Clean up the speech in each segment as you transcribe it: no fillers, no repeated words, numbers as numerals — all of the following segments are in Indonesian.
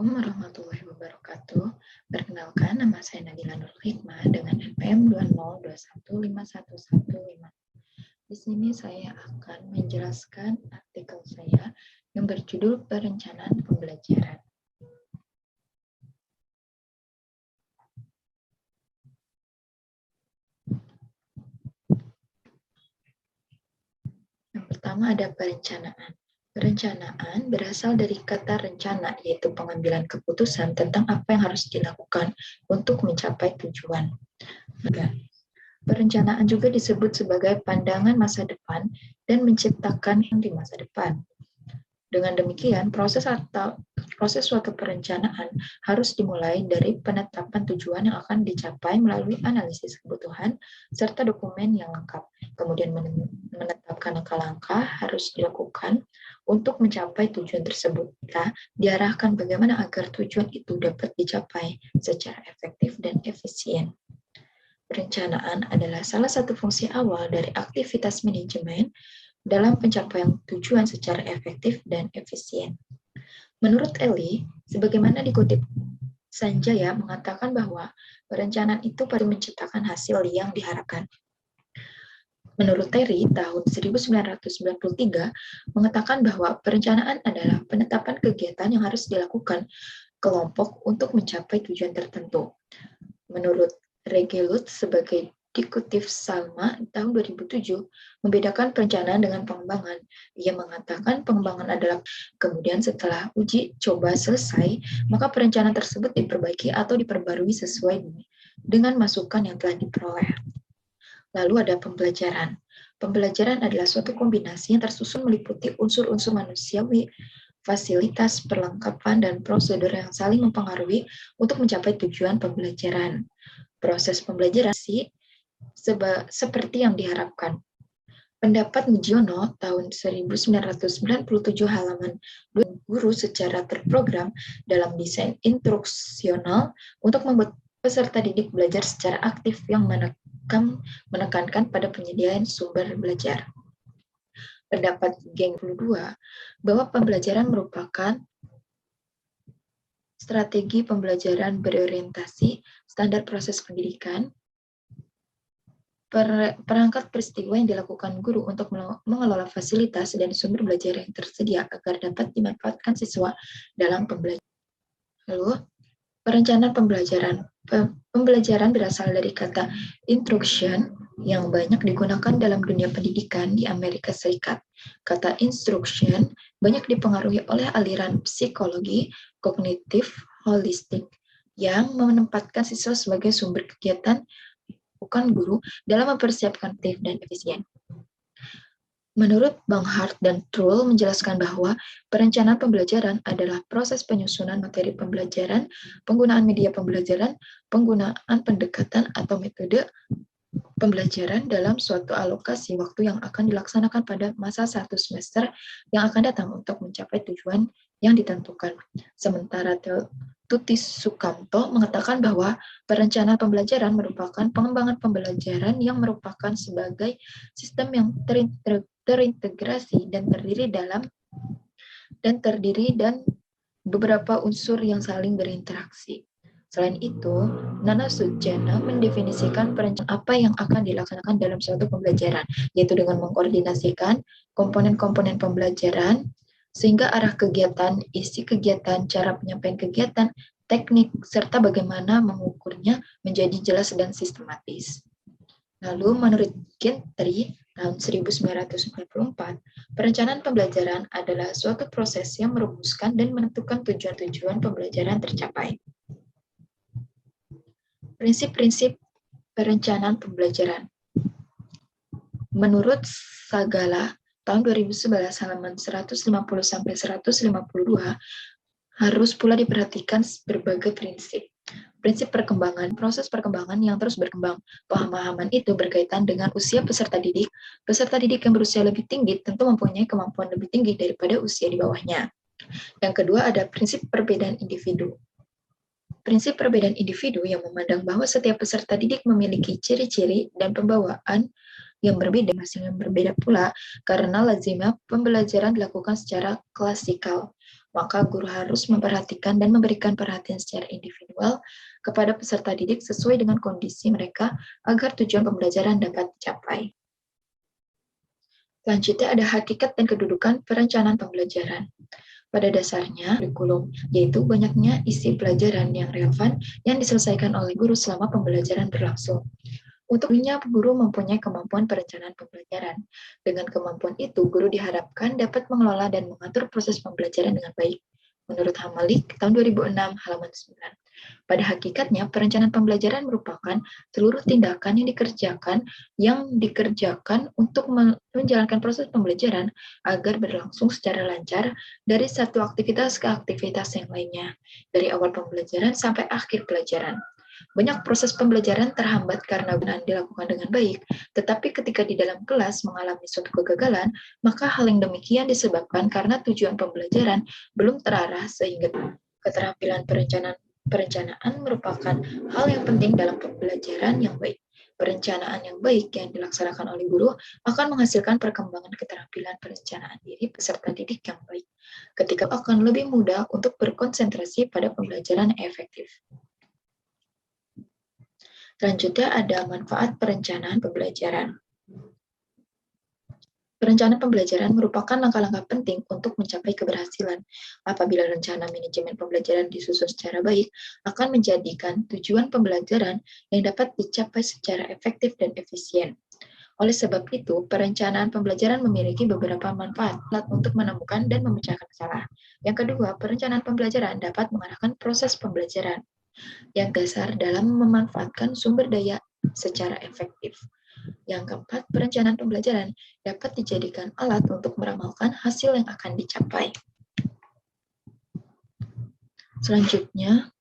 Assalamualaikum warahmatullahi wabarakatuh. Perkenalkan, nama saya Nabila Nur Hikmah dengan NPM 202151115. Di sini saya akan menjelaskan artikel saya yang berjudul Perencanaan Pembelajaran. Yang pertama ada perencanaan. Perencanaan berasal dari kata rencana, yaitu pengambilan keputusan tentang apa yang harus dilakukan untuk mencapai tujuan. Perencanaan juga disebut sebagai pandangan masa depan dan menciptakan yang di masa depan. Dengan demikian, proses suatu perencanaan harus dimulai dari penetapan tujuan yang akan dicapai melalui analisis kebutuhan serta dokumen yang lengkap. Kemudian menetapkan langkah-langkah harus dilakukan untuk mencapai tujuan tersebut. Kita diarahkan bagaimana agar tujuan itu dapat dicapai secara efektif dan efisien. Perencanaan adalah salah satu fungsi awal dari aktivitas manajemen dalam pencapaian tujuan secara efektif dan efisien. Menurut Eli, sebagaimana dikutip Sanjaya mengatakan bahwa perencanaan itu perlu menciptakan hasil yang diharapkan. Menurut Terry, tahun 1993 mengatakan bahwa perencanaan adalah penetapan kegiatan yang harus dilakukan kelompok untuk mencapai tujuan tertentu. Menurut Regelut sebagai dikutip Salma tahun 2007 membedakan perencanaan dengan pengembangan. Ia mengatakan pengembangan adalah kemudian setelah uji coba selesai, maka perencanaan tersebut diperbaiki atau diperbarui sesuai dengan masukan yang telah diperoleh. Lalu ada pembelajaran. Pembelajaran adalah suatu kombinasi yang tersusun meliputi unsur-unsur manusiawi, fasilitas, perlengkapan, dan prosedur yang saling mempengaruhi untuk mencapai tujuan pembelajaran. Proses pembelajaran seperti yang diharapkan. Pendapat Mujiono tahun 1997 halaman 2 guru secara terprogram dalam desain instruksional untuk membuat peserta didik belajar secara aktif yang menekankan pada penyediaan sumber belajar. Pendapat Geng 22 bahwa pembelajaran merupakan strategi pembelajaran berorientasi standar proses pendidikan, perangkat peristiwa yang dilakukan guru untuk mengelola fasilitas dan sumber belajar yang tersedia agar dapat dimanfaatkan siswa dalam pembelajaran. Lalu, perencanaan pembelajaran. Pembelajaran berasal dari kata instruction yang banyak digunakan dalam dunia pendidikan di Amerika Serikat. Kata instruction banyak dipengaruhi oleh aliran psikologi kognitif holistik yang menempatkan siswa sebagai sumber kegiatan bukan guru dalam mempersiapkan aktif dan efisien. Menurut Bang Hart dan Trull menjelaskan bahwa perencanaan pembelajaran adalah proses penyusunan materi pembelajaran, penggunaan media pembelajaran, penggunaan pendekatan atau metode pembelajaran dalam suatu alokasi waktu yang akan dilaksanakan pada masa satu semester yang akan datang untuk mencapai tujuan yang ditentukan. Sementara Tuti Sukamto mengatakan bahwa perencanaan pembelajaran merupakan pengembangan pembelajaran yang merupakan sebagai sistem yang terintegrasi dan terdiri dan beberapa unsur yang saling berinteraksi. Selain itu, Nana Sujana mendefinisikan perencanaan apa yang akan dilaksanakan dalam suatu pembelajaran, yaitu dengan mengkoordinasikan komponen-komponen pembelajaran, sehingga arah kegiatan, isi kegiatan, cara penyampaian kegiatan, teknik, serta bagaimana mengukurnya menjadi jelas dan sistematis. Lalu menurut Gentry tahun 1994, perencanaan pembelajaran adalah suatu proses yang merumuskan dan menentukan tujuan-tujuan pembelajaran tercapai. Prinsip-prinsip perencanaan pembelajaran. Menurut Sagala tahun 2011 halaman 150-152 harus pula diperhatikan berbagai prinsip. Prinsip perkembangan, proses perkembangan yang terus berkembang. Pemahaman itu berkaitan dengan usia peserta didik. Peserta didik yang berusia lebih tinggi tentu mempunyai kemampuan lebih tinggi daripada usia di bawahnya. Yang kedua ada prinsip perbedaan individu. Prinsip perbedaan individu yang memandang bahwa setiap peserta didik memiliki ciri-ciri dan pembawaan yang berbeda, masing yang berbeda pula, karena lazimnya pembelajaran dilakukan secara klasikal. Maka guru harus memperhatikan dan memberikan perhatian secara individual kepada peserta didik sesuai dengan kondisi mereka agar tujuan pembelajaran dapat dicapai. Selanjutnya ada hakikat dan kedudukan perencanaan pembelajaran. Pada dasarnya, kurikulum, yaitu banyaknya isi pelajaran yang relevan yang diselesaikan oleh guru selama pembelajaran berlangsung. Untuknya, guru mempunyai kemampuan perencanaan pembelajaran. Dengan kemampuan itu, guru diharapkan dapat mengelola dan mengatur proses pembelajaran dengan baik. Menurut Hamalik, tahun 2006, halaman 9. Pada hakikatnya, perencanaan pembelajaran merupakan seluruh tindakan yang dikerjakan untuk menjalankan proses pembelajaran agar berlangsung secara lancar dari satu aktivitas ke aktivitas yang lainnya, dari awal pembelajaran sampai akhir pelajaran. Banyak proses pembelajaran terhambat karena benar dilakukan dengan baik, tetapi ketika di dalam kelas mengalami suatu kegagalan, maka hal yang demikian disebabkan karena tujuan pembelajaran belum terarah sehingga keterampilan perencanaan merupakan hal yang penting dalam pembelajaran yang baik. Perencanaan yang baik yang dilaksanakan oleh guru akan menghasilkan perkembangan keterampilan perencanaan diri peserta didik yang baik. Ketika akan lebih mudah untuk berkonsentrasi pada pembelajaran efektif. Selanjutnya ada manfaat perencanaan pembelajaran. Perencanaan pembelajaran merupakan langkah-langkah penting untuk mencapai keberhasilan. Apabila rencana manajemen pembelajaran disusun secara baik, akan menjadikan tujuan pembelajaran yang dapat dicapai secara efektif dan efisien. Oleh sebab itu, perencanaan pembelajaran memiliki beberapa manfaat untuk menemukan dan memecahkan masalah. Yang kedua, perencanaan pembelajaran dapat mengarahkan proses pembelajaran yang dasar dalam memanfaatkan sumber daya secara efektif. Yang keempat, perencanaan pembelajaran dapat dijadikan alat untuk meramalkan hasil yang akan dicapai. Selanjutnya,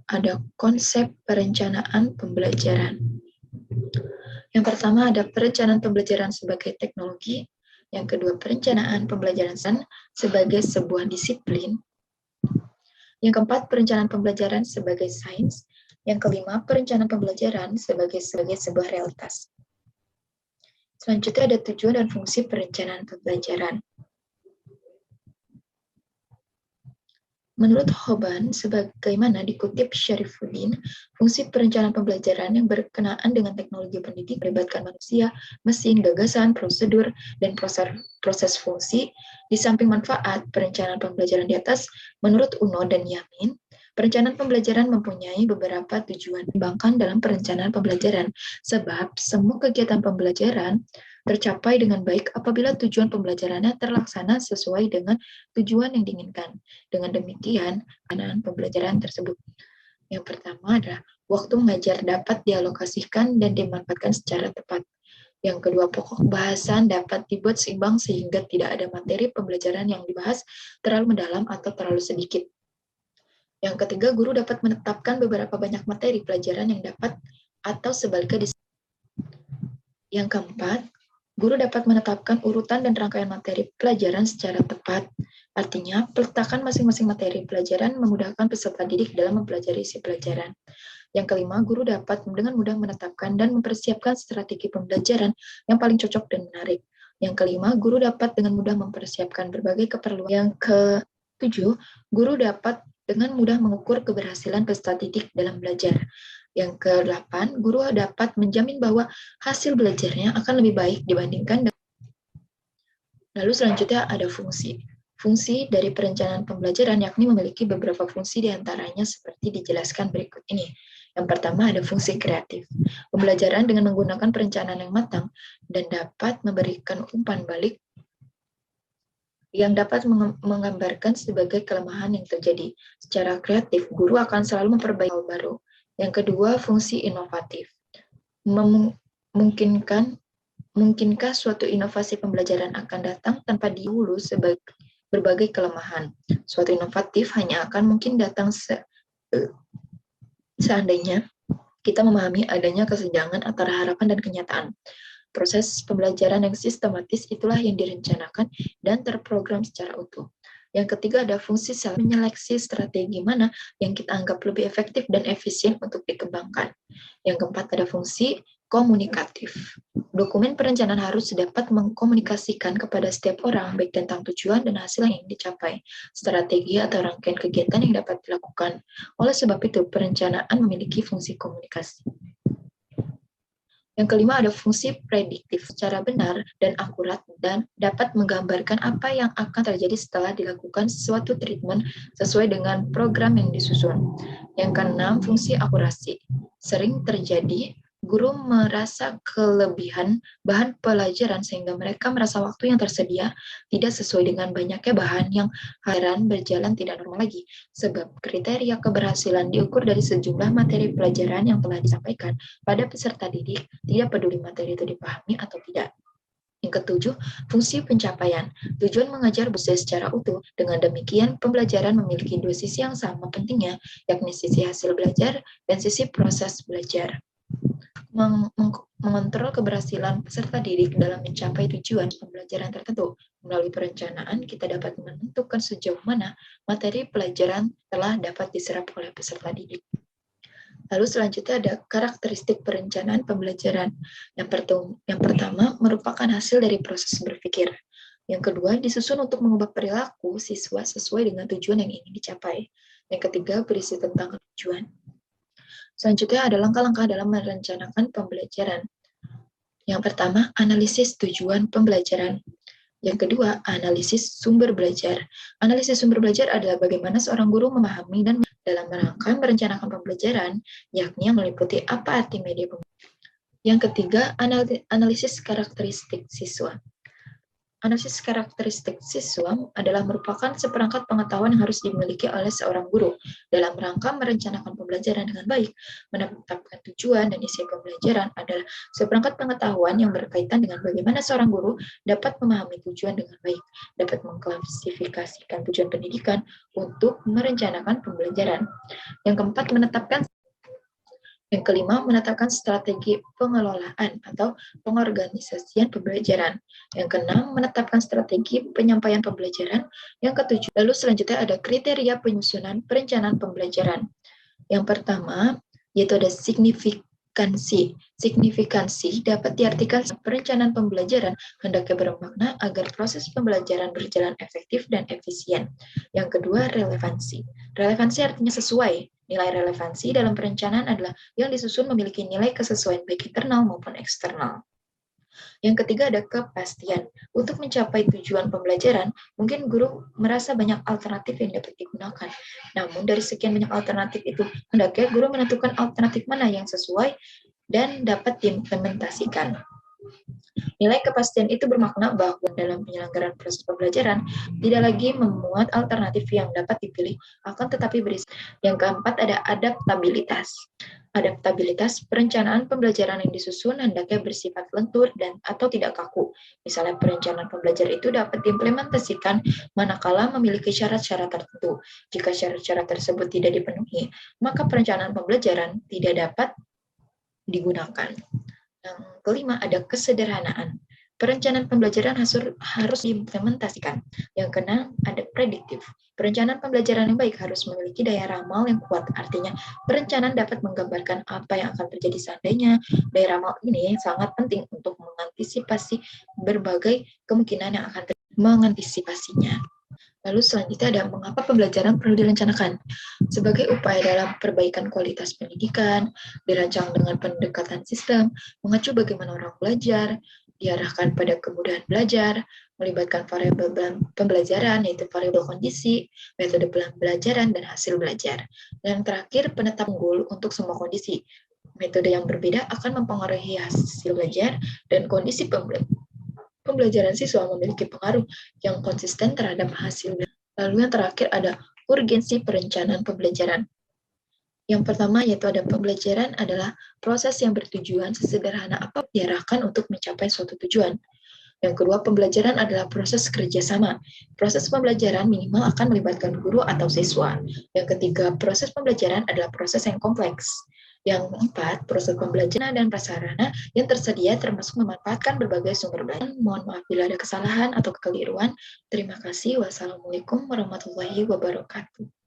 ada konsep perencanaan pembelajaran. Yang pertama ada perencanaan pembelajaran sebagai teknologi. Yang kedua, perencanaan pembelajaran sebagai sebuah disiplin. Yang keempat, perencanaan pembelajaran sebagai sains. Yang kelima, perencanaan pembelajaran sebagai sebuah realitas. Selanjutnya ada tujuan dan fungsi perencanaan pembelajaran. Menurut Hoban, sebagaimana dikutip Syarifuddin, fungsi perencanaan pembelajaran yang berkenaan dengan teknologi pendidik melibatkan manusia, mesin, gagasan, prosedur, dan proses fungsi. Di samping manfaat perencanaan pembelajaran di atas, menurut Uno dan Yamin, perencanaan pembelajaran mempunyai beberapa tujuan dikembangkan dalam perencanaan pembelajaran, sebab semua kegiatan pembelajaran tercapai dengan baik apabila tujuan pembelajarannya terlaksana sesuai dengan tujuan yang diinginkan. Dengan demikian, perencanaan pembelajaran tersebut. Yang pertama adalah waktu mengajar dapat dialokasikan dan dimanfaatkan secara tepat. Yang kedua, pokok bahasan dapat dibuat seimbang sehingga tidak ada materi pembelajaran yang dibahas terlalu mendalam atau terlalu sedikit. Yang ketiga, guru dapat menetapkan beberapa banyak materi pelajaran yang dapat atau sebaliknya. Yang keempat, guru dapat menetapkan urutan dan rangkaian materi pelajaran secara tepat. Artinya, peletakan masing-masing materi pelajaran memudahkan peserta didik dalam mempelajari isi pelajaran. Yang kelima, guru dapat dengan mudah menetapkan dan mempersiapkan strategi pembelajaran yang paling cocok dan menarik. Yang kelima, guru dapat dengan mudah mempersiapkan berbagai keperluan. Yang ketujuh, guru dapat dengan mudah mengukur keberhasilan peserta didik dalam belajar. Yang ke-8, guru dapat menjamin bahwa hasil belajarnya akan lebih baik dibandingkan. Lalu selanjutnya ada fungsi. Fungsi dari perencanaan pembelajaran yakni memiliki beberapa fungsi diantaranya seperti dijelaskan berikut ini. Yang pertama ada fungsi kreatif. Pembelajaran dengan menggunakan perencanaan yang matang dan dapat memberikan umpan balik yang dapat menggambarkan sebagai kelemahan yang terjadi. Secara kreatif, guru akan selalu memperbaiki hal baru. Yang kedua, fungsi inovatif. Mungkinkah suatu inovasi pembelajaran akan datang tanpa dihulu sebagai berbagai kelemahan. Suatu inovatif hanya akan mungkin datang seandainya kita memahami adanya kesenjangan antara harapan dan kenyataan. Proses pembelajaran yang sistematis itulah yang direncanakan dan terprogram secara utuh. Yang ketiga ada fungsi menyeleksi strategi mana yang kita anggap lebih efektif dan efisien untuk dikembangkan. Yang keempat ada fungsi komunikatif. Dokumen perencanaan harus dapat mengkomunikasikan kepada setiap orang, baik tentang tujuan dan hasil yang ingin dicapai, strategi atau rangkaian kegiatan yang dapat dilakukan. Oleh sebab itu, perencanaan memiliki fungsi komunikasi. Yang kelima ada fungsi prediktif, secara benar dan akurat dan dapat menggambarkan apa yang akan terjadi setelah dilakukan suatu treatment sesuai dengan program yang disusun. Yang keenam, fungsi akurasi. Sering terjadi guru merasa kelebihan bahan pelajaran sehingga mereka merasa waktu yang tersedia tidak sesuai dengan banyaknya bahan yang harian berjalan tidak normal lagi. Sebab kriteria keberhasilan diukur dari sejumlah materi pelajaran yang telah disampaikan pada peserta didik, tidak peduli materi itu dipahami atau tidak. Yang ketujuh, fungsi pencapaian. Tujuan mengajar belajar secara utuh. Dengan demikian, pembelajaran memiliki dua sisi yang sama pentingnya, yakni sisi hasil belajar dan sisi proses belajar. Mengontrol keberhasilan peserta didik dalam mencapai tujuan pembelajaran tertentu. Melalui perencanaan, kita dapat menentukan sejauh mana materi pelajaran telah dapat diserap oleh peserta didik. Lalu selanjutnya ada karakteristik perencanaan pembelajaran. Yang pertama, merupakan hasil dari proses berpikir. Yang kedua, disusun untuk mengubah perilaku siswa sesuai dengan tujuan yang ingin dicapai. Yang ketiga, berisi tentang tujuan. Selanjutnya ada langkah-langkah dalam merencanakan pembelajaran. Yang pertama, analisis tujuan pembelajaran. Yang kedua, analisis sumber belajar. Analisis sumber belajar adalah bagaimana seorang guru memahami dan dalam rangka merencanakan pembelajaran, yakni yang meliputi apa arti media pembelajaran. Yang ketiga, analisis karakteristik siswa. Analisis karakteristik siswa adalah merupakan seperangkat pengetahuan yang harus dimiliki oleh seorang guru dalam rangka merencanakan pembelajaran dengan baik. Menetapkan tujuan dan isi pembelajaran adalah seperangkat pengetahuan yang berkaitan dengan bagaimana seorang guru dapat memahami tujuan dengan baik, dapat mengklasifikasikan tujuan pendidikan untuk merencanakan pembelajaran. Yang keempat, Yang kelima, menetapkan strategi pengelolaan atau pengorganisasian pembelajaran. Yang keenam, menetapkan strategi penyampaian pembelajaran. Yang ketujuh, lalu selanjutnya ada kriteria penyusunan perencanaan pembelajaran. Yang pertama, yaitu ada signifikansi. Signifikansi dapat diartikan perencanaan pembelajaran hendaknya bermakna agar proses pembelajaran berjalan efektif dan efisien. Yang kedua, relevansi. Relevansi artinya sesuai. Nilai relevansi dalam perencanaan adalah yang disusun memiliki nilai kesesuaian baik internal maupun eksternal. Yang ketiga ada kepastian. Untuk mencapai tujuan pembelajaran, mungkin guru merasa banyak alternatif yang dapat digunakan. Namun dari sekian banyak alternatif itu, hendaknya guru menentukan alternatif mana yang sesuai dan dapat diimplementasikan. Nilai kepastian itu bermakna bahwa dalam penyelenggaraan proses pembelajaran tidak lagi memuat alternatif yang dapat dipilih, akan tetapi berisi. Yang keempat ada adaptabilitas. Adaptabilitas perencanaan pembelajaran yang disusun hendaknya bersifat lentur dan atau tidak kaku. Misalnya perencanaan pembelajaran itu dapat diimplementasikan manakala memiliki syarat-syarat tertentu. Jika syarat-syarat tersebut tidak dipenuhi, maka perencanaan pembelajaran tidak dapat digunakan. Yang kelima ada kesederhanaan. Perencanaan pembelajaran harus diimplementasikan. Yang keenam ada prediktif. Perencanaan pembelajaran yang baik harus memiliki daya ramal yang kuat. Artinya, perencanaan dapat menggambarkan apa yang akan terjadi seandainya. Daya ramal ini sangat penting untuk mengantisipasi berbagai kemungkinan yang akan terjadi. Mengantisipasinya. Lalu selanjutnya ada mengapa pembelajaran perlu direncanakan. Sebagai upaya dalam perbaikan kualitas pendidikan, dirancang dengan pendekatan sistem, mengacu bagaimana orang belajar, diarahkan pada kemudahan belajar, melibatkan variabel pembelajaran, yaitu variabel kondisi, metode pembelajaran, dan hasil belajar. Dan yang terakhir, penetap unggul untuk semua kondisi. Metode yang berbeda akan mempengaruhi hasil belajar dan kondisi pembelajaran siswa memiliki pengaruh yang konsisten terhadap hasil. Lalu yang terakhir ada urgensi perencanaan pembelajaran. Yang pertama yaitu ada pembelajaran adalah proses yang bertujuan sesederhana apa diarahkan untuk mencapai suatu tujuan. Yang kedua, pembelajaran adalah proses kerjasama. Proses pembelajaran minimal akan melibatkan guru atau siswa. Yang ketiga, proses pembelajaran adalah proses yang kompleks. Yang keempat, proses pembelajaran dan prasarana yang tersedia termasuk memanfaatkan berbagai sumber belajar. Mohon maaf bila ada kesalahan atau kekeliruan. Terima kasih. Wassalamualaikum warahmatullahi wabarakatuh.